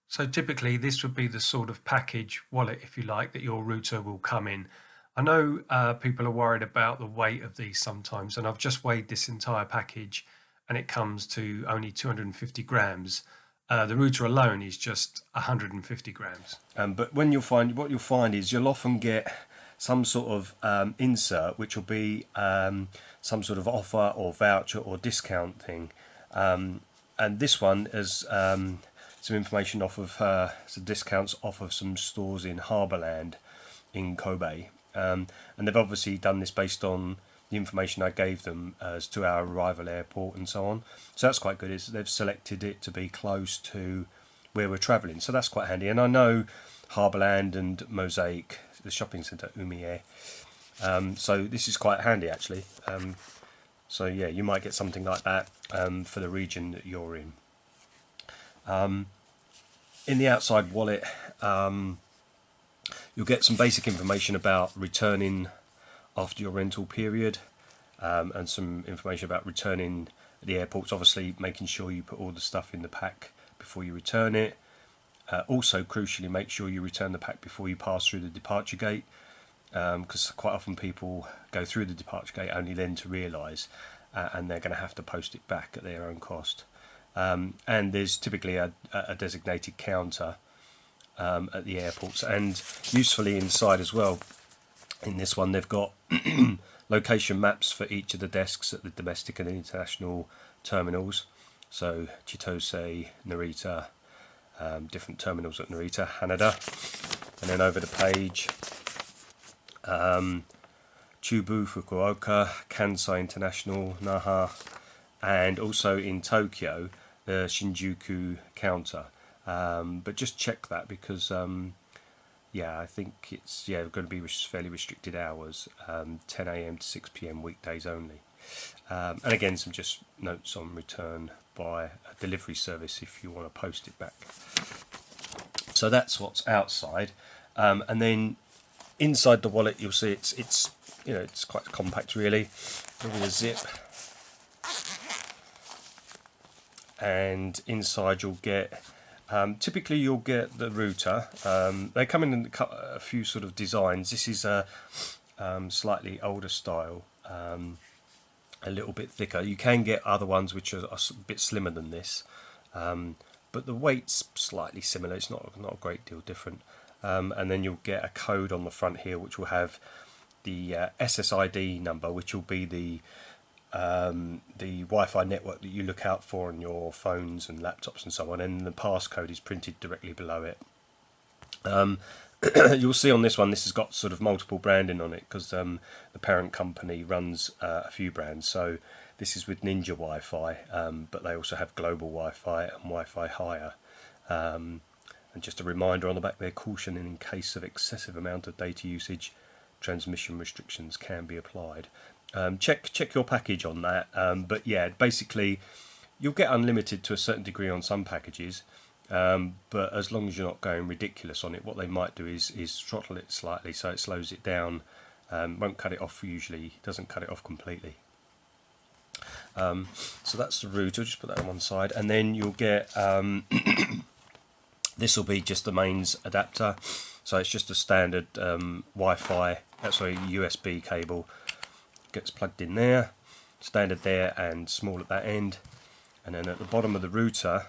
So typically this would be the sort of package wallet, if you like, that your router will come in. I know people are worried about the weight of these sometimes, and I've just weighed this entire package and it comes to only 250 grams. The router alone is just 150 grams. But when what you'll find is you'll often get some sort of insert, which will be some sort of offer or voucher or discount thing. And this one is some information off of some discounts off of some stores in Harbourland in Kobe. And they've obviously done this based on the information I gave them as to our arrival airport and so on. So that's quite good. They've selected it to be close to where we're travelling. So that's quite handy. And I know Harbourland and Mosaic, the shopping centre, Umie. So this is quite handy actually. So yeah, you might get something like that for the region that you're in. In the outside wallet, you'll get some basic information about returning after your rental period, and some information about returning at the airports, obviously making sure you put all the stuff in the pack before you return it. Also, crucially, make sure you return the pack before you pass through the departure gate, because quite often people go through the departure gate only then to realise, and they're going to have to post it back at their own cost. And there's typically a designated counter at the airports, and usefully inside as well. In this one, they've got location maps for each of the desks at the domestic and international terminals. So Chitose, Narita, different terminals at Narita, Haneda, and then over the page, Chubu, Fukuoka, Kansai International, Naha, and also in Tokyo, the Shinjuku counter. But just check that because yeah, I think it's going to be fairly restricted hours, 10 a.m. to 6 p.m. weekdays only. And again, some just notes on return by a delivery service if you want to post it back. So that's what's outside, and then inside the wallet you'll see it's it's quite compact really. With a zip, and inside you'll get. Typically you'll get the router. They come in a few sort of designs. This is a slightly older style, a little bit thicker. You can get other ones which are a bit slimmer than this, but the weight's slightly similar. It's not a great deal different. And then you'll get a code on the front here which will have the SSID number, which will be the Wi-Fi network that you look out for on your phones and laptops and so on, and the passcode is printed directly below it. You'll see on this one, this has got sort of multiple branding on it because the parent company runs a few brands. So this is with Ninja Wi-Fi, but they also have Global Wi-Fi and Wi-Fi Higher. And just a reminder on the back there, caution in case of excessive amount of data usage, transmission restrictions can be applied. Check your package on that, but yeah, basically you'll get unlimited to a certain degree on some packages, but as long as you're not going ridiculous on it, what they might do is throttle it slightly so it slows it down. Won't cut it off usually, doesn't cut it off completely. So that's the router, just put that on one side, and then you'll get this will be just the mains adapter, so it's just a standard Wi-Fi, USB cable. Gets plugged in there, standard there and small at that end, and then at the bottom of the router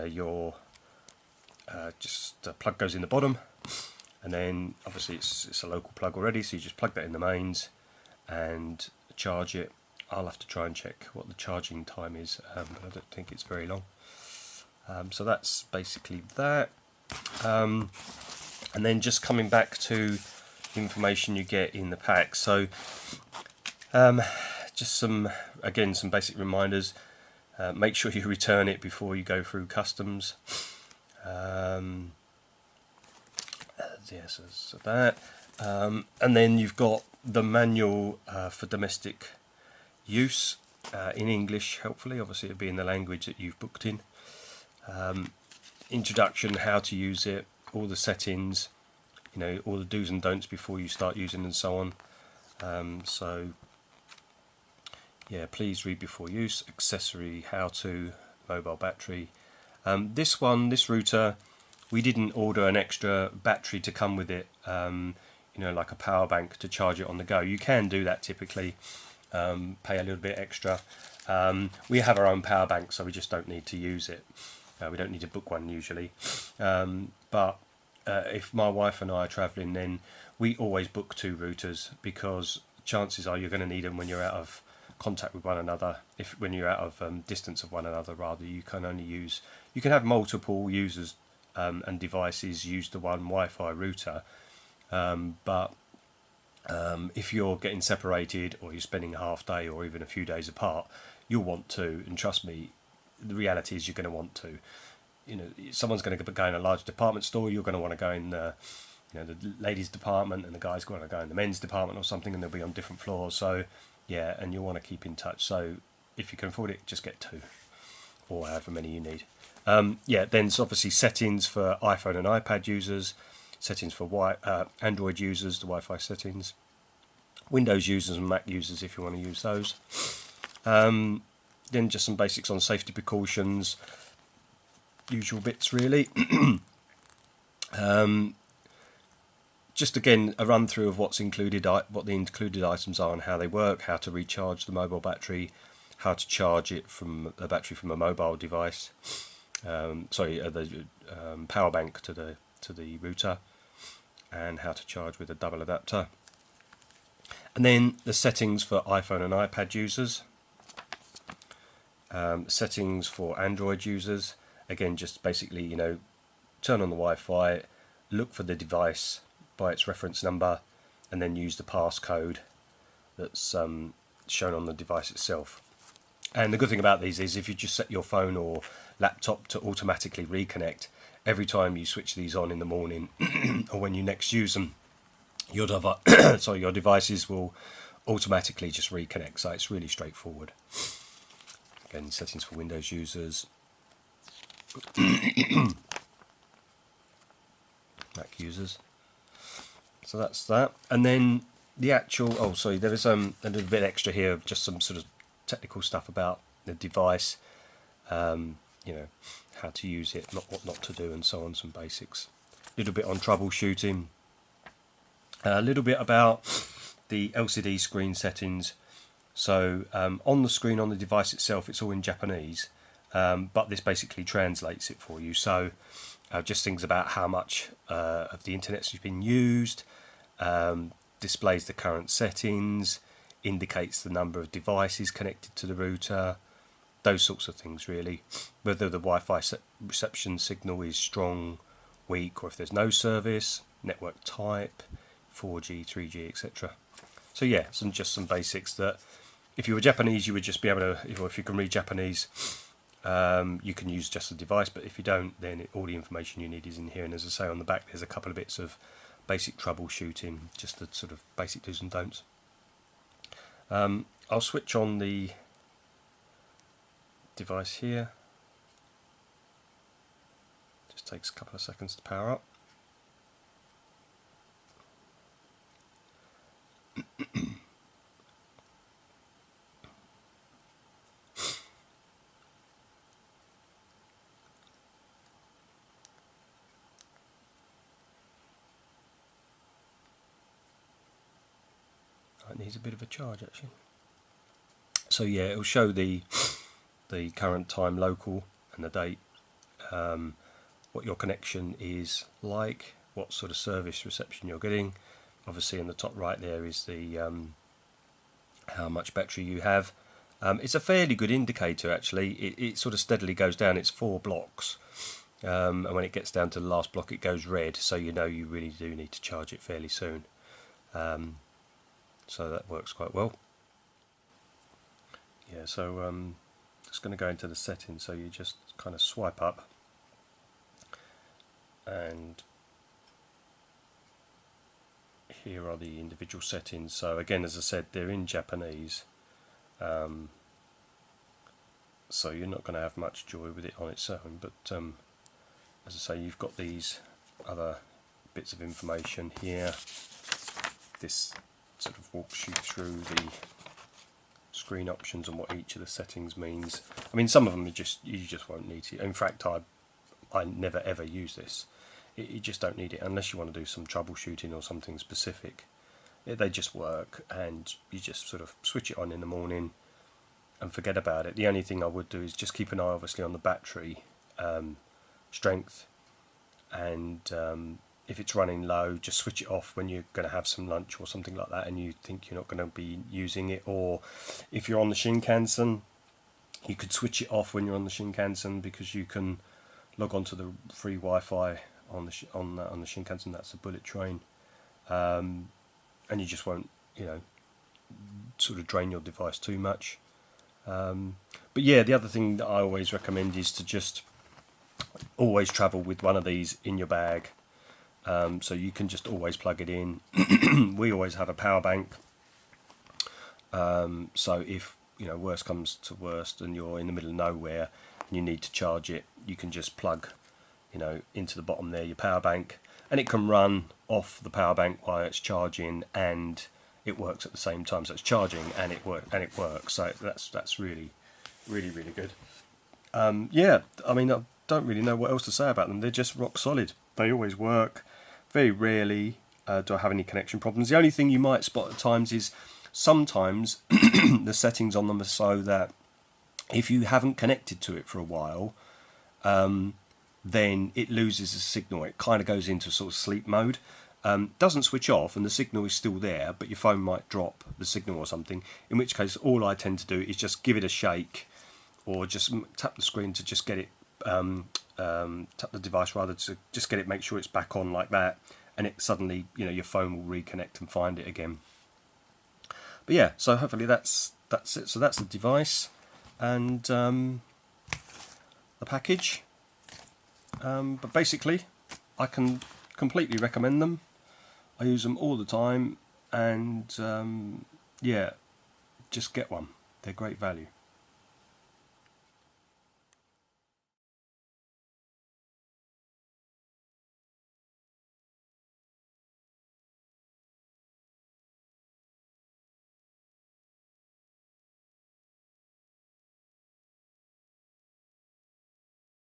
your plug goes in the bottom, and then obviously it's a local plug already, so you just plug that in the mains and charge it. I'll have to try and check what the charging time is, but I don't think it's very long. So that's basically that, and then just coming back to the information you get in the pack. So just some basic reminders. Make sure you return it before you go through customs. Yes, so that, and then you've got the manual for domestic use in English. Hopefully, obviously, it'll be in the language that you've booked in. Introduction, how to use it, all the settings, all the do's and don'ts before you start using, and so on. So yeah, please read before use. Accessory, how to, mobile battery, This router, we didn't order an extra battery to come with it, like a power bank to charge it on the go. You can do that typically, pay a little bit extra. We have our own power bank, so we just don't need to use it. We don't need to book one usually. But if my wife and I are travelling, then we always book 2 routers, because chances are you're going to need them when you're out of contact with one another. When you're out of distance of one another, rather, you can have multiple users and devices use the one Wi-Fi router. But if you're getting separated, or you're spending a half day or even a few days apart, you'll want to, and trust me, the reality is you're going to want to. Someone's going to go in a large department store, you're going to want to go in the ladies department, and the guys going to go in the men's department or something, and they'll be on different floors. So yeah, and you'll want to keep in touch. So if you can afford it, just get 2, or however many you need. Then there's obviously settings for iPhone and iPad users, settings for Android users, the Wi-Fi settings, Windows users and Mac users if you want to use those. Then just some basics on safety precautions, usual bits really. Just again a run through of what's included, what the included items are and how they work, how to recharge the mobile battery, how to charge it from a battery from a mobile device, the power bank to the router, and how to charge with a double adapter. And then the settings for iPhone and iPad users, settings for Android users. Again, just basically, turn on the Wi-Fi, look for the device by its reference number, and then use the passcode that's shown on the device itself. And the good thing about these is if you just set your phone or laptop to automatically reconnect every time you switch these on in the morning or when you next use them, your devices will automatically just reconnect. So it's really straightforward. Again, settings for Windows users, Mac users. So that's that. And then the actual, there is a little bit extra here of just some sort of technical stuff about the device, how to use it, what not to do, and so on, some basics. A little bit on troubleshooting, a little bit about the LCD screen settings. So on the screen on the device itself, it's all in Japanese, but this basically translates it for you. So just things about how much of the internet's been used, displays the current settings, indicates the number of devices connected to the router, those sorts of things really. Whether the Wi-Fi reception signal is strong, weak, or if there's no service, network type, 4G, 3G, etc. So yeah, just some basics that if you were Japanese, you would just be able to, if you can read Japanese, you can use just the device, but if you don't, then all the information you need is in here. And as I say, on the back there's a couple of bits of basic troubleshooting, just the sort of basic do's and don'ts. I'll switch on the device here. Just takes a couple of seconds to power up. It needs a bit of a charge actually. So yeah, it'll show the current time local and the date, what your connection is like, what sort of service reception you're getting. Obviously in the top right there is the how much battery you have. It's a fairly good indicator actually. It sort of steadily goes down. It's 4 blocks, and when it gets down to the last block it goes red, so you know you really do need to charge it fairly soon. So that works quite well. Yeah, so just going to go into the settings. So you just kind of swipe up, and here are the individual settings. So again, as I said, they're in Japanese, so you're not going to have much joy with it on its own, but as I say, you've got these other bits of information here. This sort of walks you through the screen options and what each of the settings means. I mean, some of them are just, you just won't need to. In fact, I never ever use this. You just don't need it unless you want to do some troubleshooting or something specific. They just work, and you just sort of switch it on in the morning and forget about it. The only thing I would do is just keep an eye obviously on the battery strength, and if it's running low, just switch it off when you're going to have some lunch or something like that and you think you're not going to be using it. Or if you're on the Shinkansen, you could switch it off when you're on the Shinkansen, because you can log on to the free Wi-Fi on the Shinkansen. That's the bullet train, and you just won't, you know, sort of drain your device too much. But yeah, the other thing that I always recommend is to just always travel with one of these in your bag, so you can just always plug it in. We always have a power bank, so if, you know, worst comes to worst and you're in the middle of nowhere and you need to charge it, you can just plug, you know, into the bottom there your power bank, and it can run off the power bank while it's charging, and it works at the same time. So it's charging and it works. So that's really good. Yeah, I mean, I don't really know what else to say about them. They're just rock solid. They always work. Very rarely do I have any connection problems. The only thing you might spot at times is sometimes the settings on them are so that if you haven't connected to it for a while, then it loses the signal. It kind of goes into sort of sleep mode. Doesn't switch off and the signal is still there, but your phone might drop the signal or something, in which case all I tend to do is just give it a shake, or just tap the screen to just get it, tap the device rather, to just get it, make sure it's back on like that, and it suddenly, you know, your phone will reconnect and find it again. But yeah, so hopefully that's it. So that's the device and the package. But basically, I can completely recommend them. I use them all the time, and yeah, just get one. They're great value.